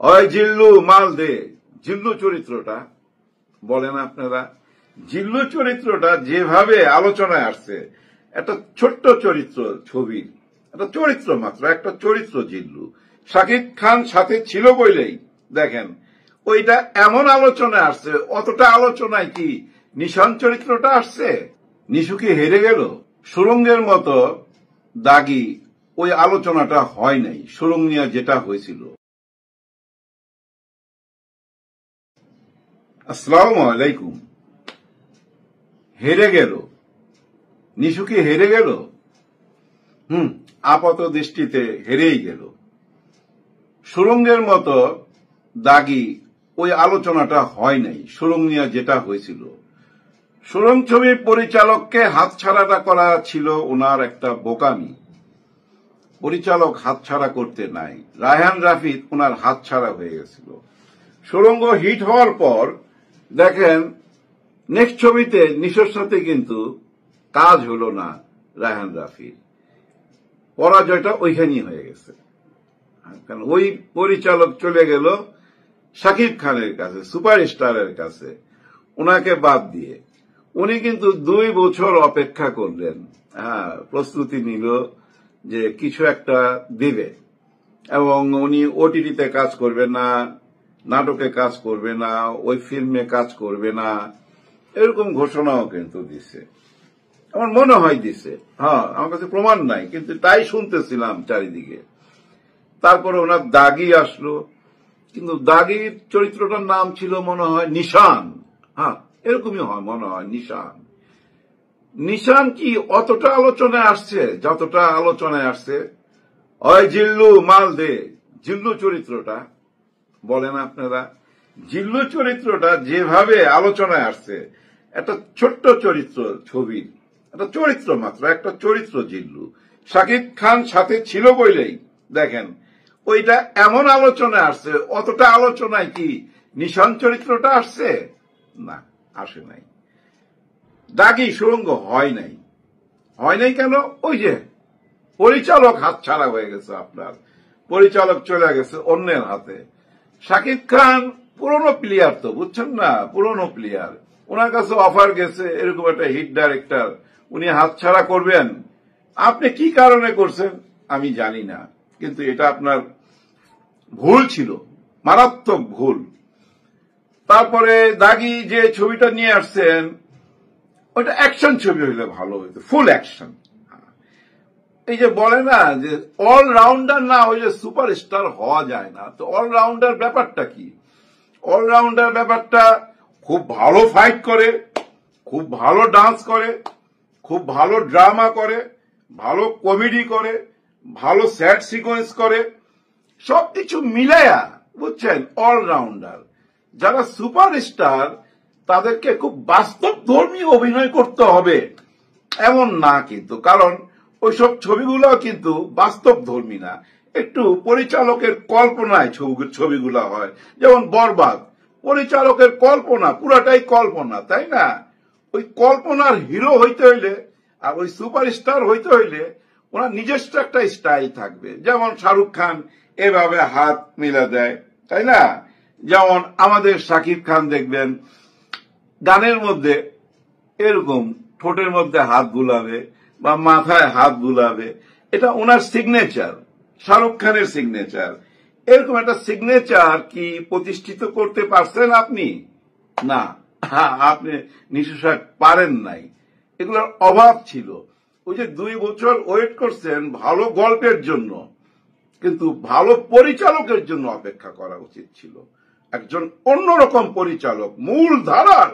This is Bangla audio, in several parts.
ওই জিল্লু মাল দে। জিল্লু চরিত্রটা বলেন আপনারা, জিল্লু চরিত্রটা যেভাবে আলোচনায় আসছে, একটা ছোট্ট চরিত্র ছবির একটা চরিত্র, মাত্র একটা চরিত্র জিল্লু। শাকিব খান সাথে ছিল বইলেই দেখেন ওইটা এমন আলোচনায় আসছে। অতটা আলোচনায় কি নিশান চরিত্রটা আসছে? নিশু কি হেরে গেল? সুরঙ্গের মতো দাগি ওই আলোচনাটা হয় নাই, সুরঙ্গ নিয়ে যেটা হয়েছিল। আসসালামু আলাইকুম। হেরে গেল, নিশু কি হেরে গেল? আপাত দৃষ্টিতে হেরেই গেল। সুরঙ্গের মতো দাগি ওই আলোচনাটা হয় নাই, সুরঙ্গ নিয়ে যেটা হয়েছিল। সুরঙ্গ ছবির পরিচালককে হাতছাড়াটা করা ছিল ওনার একটা বোকামি। পরিচালক হাতছাড়া করতে নাই, রায়হান রাফি ওনার হাতছাড়া হয়ে গেছিল। সুরঙ্গ হিট হওয়ার পর দেখেন নেক্সট ছবিতে নিশোর সাথে কিন্তু কাজ হলো না রায়হান রাফির। পরাজয়টা ওইখানেই হয়ে গেছে, কারণ ওই পরিচালক চলে গেল শাকিব খানের কাছে, সুপারস্টারের কাছে, ওনাকে বাদ দিয়ে। উনি কিন্তু 2 বছর অপেক্ষা করলেন, প্রস্তুতি নিল যে কিছু একটা দিবে, এবং উনি ওটিটিতে কাজ করবে না, নাটকে কাজ করবে না, ওই ফিল্মে কাজ করবে না, এরকম ঘোষণাও কিন্তু দিছে। আমার মনে হয় দিছে, আমার কাছে প্রমাণ নাই, কিন্তু তাই শুনতেছিলাম চারিদিকে। তারপরে ওনার দাগি আসলো, কিন্তু দাগির চরিত্রটার নাম ছিল মনে হয় নিশান। এরকমই হয় মনে হয়, নিশান। নিশান কি অতটা আলোচনায় আসছে যতটা আলোচনায় আসছে ওই জিল্লু মাল দে। জিল্লু চরিত্রটা বলেন আপনারা, জিল্লু চরিত্রটা যেভাবে আলোচনায় আসছে, একটা ছোট্ট চরিত্র ছবির একটা চরিত্র, মাত্র একটা চরিত্র জিল্লু। শাকিব খান সাথে ছিল বইলেই দেখেন ওইটা এমন আলোচনায় আসছে। অতটা আলোচনায় কি নিশান চরিত্রটা আসছে? না, আসে নাই। দাগি সুরঙ্গ হয় নাই। হয় নাই কেন? ওই যে পরিচালক হাতছাড়া হয়ে গেছে, আপনার পরিচালক চলে গেছে অন্যের হাতে। শাকিব খান পুরনো প্লেয়ার, তো বুঝছেন না, পুরনো প্লেয়ার। ওনার কাছে অফার গেছে এরকম একটা হিট ডাইরেক্টর, উনি হাতছাড়া করবেন? আপনি কি কারণে করছেন আমি জানি না, কিন্তু এটা আপনার ভুল ছিল, মারাত্মক ভুল। তারপরে দাগি যে ছবিটা নিয়ে আসছেন, ওইটা অ্যাকশন ছবি হইলে ভালো হইতো, ফুল অ্যাকশন। এই যে বলে না যে অলরাউন্ডার না হইলে সুপারস্টার হওয়া যায় না, তো অলরাউন্ডার ব্যাপারটা কি? অলরাউন্ডার ব্যাপারটা খুব ভালো ফাইট করে, খুব ভালো ডান্স করে, খুব ভালো ড্রামা করে, ভালো কমেডি করে, ভালো স্যাড সিকোয়েন্স করে, সবকিছু মিলায়া, বুঝছেন, অলরাউন্ডার। যারা সুপারস্টার তাদেরকে খুব বাস্তব ধর্মী অভিনয় করতে হবে এমন না কিন্তু, কারণ ওইসব ছবিগুলো কিন্তু বাস্তব ধর্মী না, একটু পরিচালকের কল্পনায় ছবিগুলো হয়। যেমন বরবাদ, পরিচালকের কল্পনা, পুরাটাই কল্পনা, তাই না? ওই কল্পনার হিরো হইতে হইলে আর ওই সুপারস্টার হইতে হইলে ওনার নিজস্ব একটা স্টাইল থাকবে। যেমন শাহরুখ খান এভাবে হাত মিলা দেয়, তাই না? যেমন আমাদের শাকিব খান দেখবেন গানের মধ্যে এরকম ঠোঁটের মধ্যে হাত বুলাবে বা মাথায় হাত বুলাবে, এটা ওনার সিগনেচার, শাহরুখ খানের সিগনেচার। এরকম একটা সিগনেচার কি প্রতিষ্ঠিত করতে পারছেন আপনি? না, আপনি নিঃশ্বাস পারেন নাই, এগুলোর অভাব ছিল। ওই যে 2 বছর ওয়েট করছেন ভালো গল্পের জন্য, কিন্তু ভালো পরিচালকের জন্য অপেক্ষা করা উচিত ছিল। একজন অন্যরকম পরিচালক, মূল ধারার।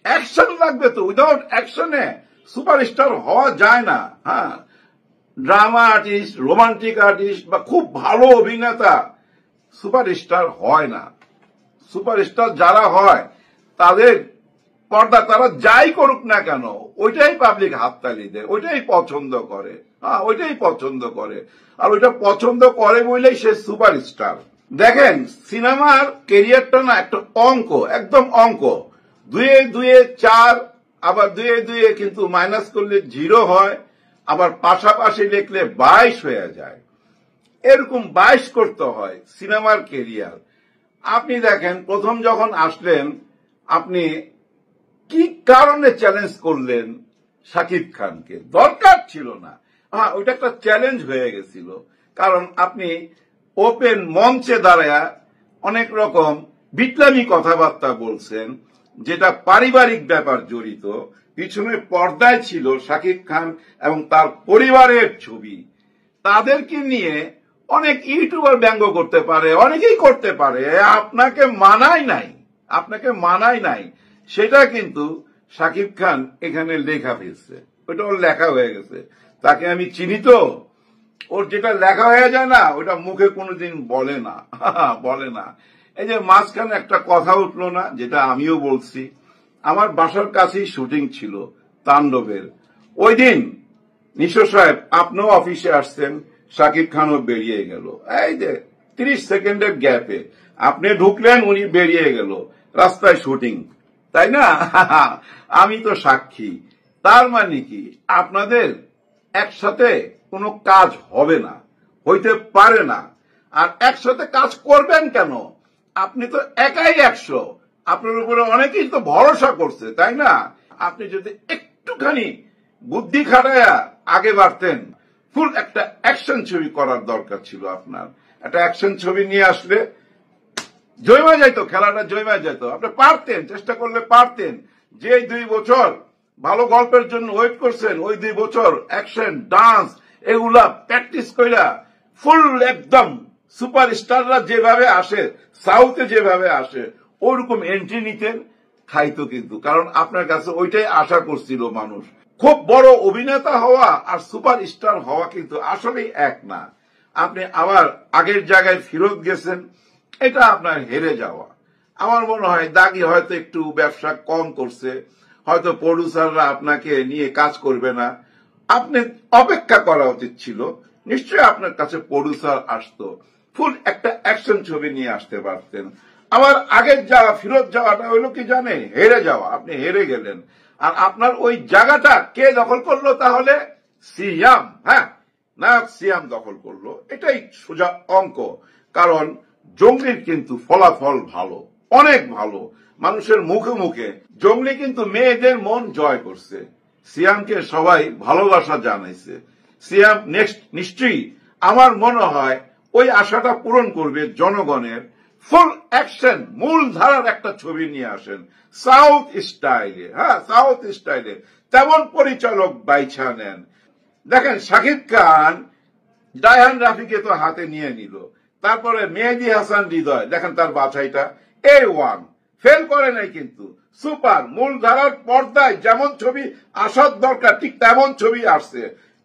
অ্যাকশন লাগবে তো, উইদাউট অ্যাকশনে সুপারস্টার হওয়া যায় না। ড্রামা আর্টিস্ট, রোমান্টিক আর্টিস্ট বা খুব ভালো অভিনেতা সুপারস্টার হয় না। সুপারস্টার যারা হয় তাদের পর্দা তারা যাই করুক না কেন ওইটাই পাবলিক হাততালি দেয়, ওইটাই পছন্দ করে, ওইটাই পছন্দ করে। আর ওইটা পছন্দ করে বলেই সে সুপারস্টার। দেখেন সিনেমার ক্যারিয়ারটা না একটা অঙ্ক, একদম অঙ্ক। 2 4, আবার 2 কিন্তু মাইনাস করলে 0 হয়, আবার পাশাপাশি লিখলে 22 হয়ে যায়। এরকম 22 করতে হয় সিনেমার কেরিয়ার। আপনি দেখেন প্রথম যখন আসলেন আপনি কি কারণে চ্যালেঞ্জ করলেন শাকিব খানকে? দরকার ছিল না। হ্যাঁ, ওইটা একটা চ্যালেঞ্জ হয়ে গেছিল, কারণ আপনি ওপেন মঞ্চে দাঁড়ায় অনেক রকম বিপ্লবী কথাবার্তা বলছেন, যেটা পারিবারিক ব্যাপার জড়িত। পিছনে পর্দায় ছিল শাকিব খান এবং তার পরিবারের ছবি। তাদেরকে নিয়ে অনেক ইউটিউবার ব্যঙ্গ করতে পারে, অনেকেই করতে পারে, আপনাকে মানায় নাই। সেটা কিন্তু শাকিব খান এখানে লেখা ফেলছে, ওটা ওর লেখা হয়ে গেছে। তাকে আমি চিনি তো, ওর যেটা লেখা হয়ে যায় না ওটা মুখে কোনোদিন বলে না। বলে না। এই যে মাঝখানে একটা কথা উঠলো না, যেটা আমিও বলছি, আমার বাসার কাছেই শুটিং ছিল তাণ্ডবের। ওই দিন নিশো সাহেব আপনিও অফিসে আসছেন, শাকিব খানও বেরিয়ে গেল। এই যে 30 সেকেন্ডের গ্যাপে আপনি ঢুকলেন, উনি বেরিয়ে গেল, রাস্তায় শুটিং, তাই না? আমি তো সাক্ষী। তার মানে কি আপনাদের একসাথে কোনো কাজ হবে না, হইতে পারে না। আর একসাথে কাজ করবেন কেন? আপনি তো একাই 100, আপনার উপরে অনেকেই তো ভরসা করছে, তাই না? আপনি যদি একটুখানি বুদ্ধি খাটায়া আগে বাড়তেন, ফুল একটা অ্যাকশন ছবি করার দরকার ছিল আপনার। একটা অ্যাকশন ছবি নিয়ে আসলে জয়মা যাইতো, খেলাটা জয়মা যাইতো। আপনি পারতেন, চেষ্টা করলে পারতেন। যে 2 বছর ভালো গল্পের জন্য ওয়েট করছেন, ওই 2 বছর অ্যাকশন, ডান্স এগুলা প্র্যাকটিস কইরা ফুল একদম সুপারস্টাররা যেভাবে আসে, সাউথে যেভাবে আসে, ওরকম এন্ট্রি নিতেন, খাইতো কিন্তু। কারণ আপনার কাছে ওইটাই আশা করছিল মানুষ। খুব বড় অভিনেতা হওয়া আর সুপারস্টার হওয়া কিন্তু আসলেই এক না। আপনি আবার আগের জায়গায় ফেরত গেছেন, এটা আপনার হেরে যাওয়া। আমার মনে হয় দাগি হয়তো একটু ব্যবসা কম করছে, হয়তো প্রডিউসাররা আপনাকে নিয়ে কাজ করবে না। আপনি অপেক্ষা করা উচিত ছিল, নিশ্চয়ই আপনার কাছে প্রডিউসার আসতো, ফুল একটা অ্যাকশন ছবি নিয়ে আসতে পারতেন। আবার আগের যাওয়া ফেরত যাওয়াটা হইলো কি জানে, হেরে যাওয়া। আপনি হেরে গেলেন। আর আপনার ওই জায়গাটা কে দখল করলো তাহলে? সিয়াম। হ্যাঁ, নায়ক সিয়াম দখল করলো, এটাই সোজা অঙ্ক। কারণ জঙ্গলির কিন্তু ফলাফল ভালো, অনেক ভালো। মানুষের মুখে মুখে জঙ্গলি কিন্তু মেয়েদের মন জয় করছে। সিয়ামকে সবাই ভালোবাসা জানাইছে। সিয়াম নেক্সট নিশ্চয়ই আমার মনে হয় ওই আশাটা পূরণ করবে জনগণের। ফুল অ্যাকশন মূল ধারার একটা ছবি নিয়ে আসেন সাউথ স্টাইলে। হ্যাঁ, সাউথ স্টাইলে তেমন পরিচালক বাইছা নেন। দেখেন শাকিব খান ডায়হান রাফিকে তো হাতে নিয়ে নিল, তারপরে মেহেদী হাসান হৃদয়, দেখেন তার বাছাইটা A1, ফেল করে নাই কিন্তু, সুপার। মূল ধারার পর্দায় যেমন ছবি আসার দরকার ঠিক তেমন ছবি আসছে।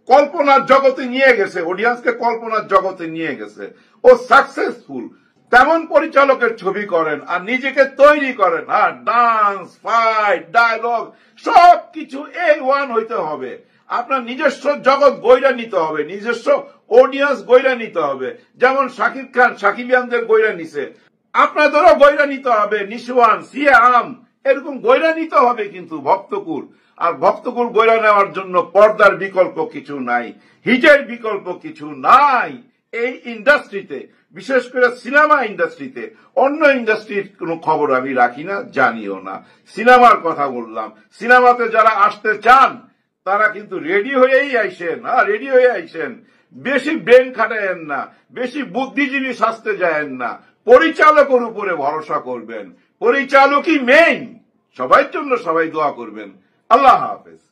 কল্পনার জগতে নিয়ে গেছে, অডিয়েন্সকে কল্পনার জগতে নিয়ে গেছে। ও সাকসেসফুল। তেমন পরিচালকের ছবি করেন আর নিজেকে তৈরি করেন। হ্যাঁ, ডান্স, ফাইট, ডায়লগ সবকিছু A1 হইতে হবে। আপনার নিজস্ব জগৎ গইরা নিতে হবে, নিজস্ব অডিয়েন্স গইরা নিতে হবে। যেমন শাকিব খান শাকিবিয়ানদের গইরা নিছে, আপনাদেরও গইরা নিতে হবে। নিশোয়ান, সিয়াম, এরকম গইরা নিতে হবে কিন্তু ভক্তকুল। আর ভক্তকুল গইরা নেওয়ার জন্য পর্দার বিকল্প কিছু নাই, হিটের বিকল্প কিছু নাই এই ইন্ডাস্ট্রিতে, বিশেষ করে সিনেমা ইন্ডাস্ট্রিতে। অন্য ইন্ডাস্ট্রির কোনো খবর আমি রাখি না, জানিও না। সিনেমার কথা বললাম। সিনেমাতে যারা আসতে চান তারা কিন্তু রেডি হয়েই আইসেন। হ্যাঁ, রেডি হয়ে আইসেন। বেশি ব্রেন খাটায়েন না, বেশি বুদ্ধিজীবী সাজতে যায়েন না। পরিচালকের উপরে ভরসা করবেন, পরিচালকই মেইন। সবার জন্য সবাই দোয়া করবেন। আল্লাহ হাফেজ।